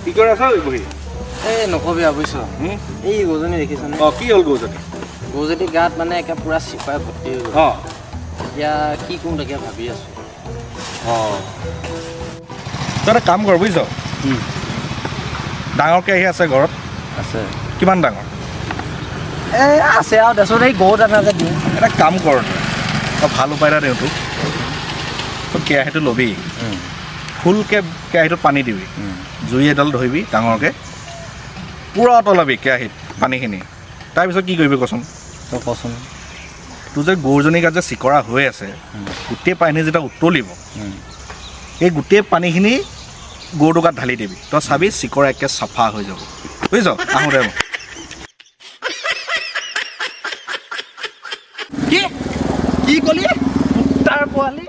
কি কৰি আছা বহি? এই নকবি আৰু বুজিছ এই গৰুজনী দেখিছনে? কি হ'ল গৰুজনী? গৰুজনী গাত মানে একে পুৰা চিপাই ভৰ্তি হৈ গ'ল। এতিয়া কি কৰোঁ তাকে ভাবি আছোঁ। তই এটা কাম কৰ বুজিছ, ডাঙৰকৈ আহি আছে ঘৰত। আছে কিমান ডাঙৰ? এই আছে আৰু দেচোন এই গৰু দানাকে দিওঁ। এটা কাম কৰ, তই ভাল উপায় এটা দিওঁ তোক। তই কেৰাহীটো ল'বি, ফুলকৈ কেৰাহীটোত পানী দিবি, জুই এডাল ধৰিবি ডাঙৰকৈ, পূৰা উতলাবি কেৰাহীত পানীখিনি। তাৰপিছত কি কৰিবি কচোন? তই কচোন। তোৰ যে গৰুজনীৰ গাত যে চিকৰা হৈ আছে, গোটেই পানীখিনি যেতিয়া উতলিব, এই গোটেই পানীখিনি গৰুটোৰ গাত ঢালি দিবি। তই চাবি চিকৰা একে চাফা হৈ যাব বুজিছ। আহোঁ দে কি ক'লি? তাৰ পোৱালি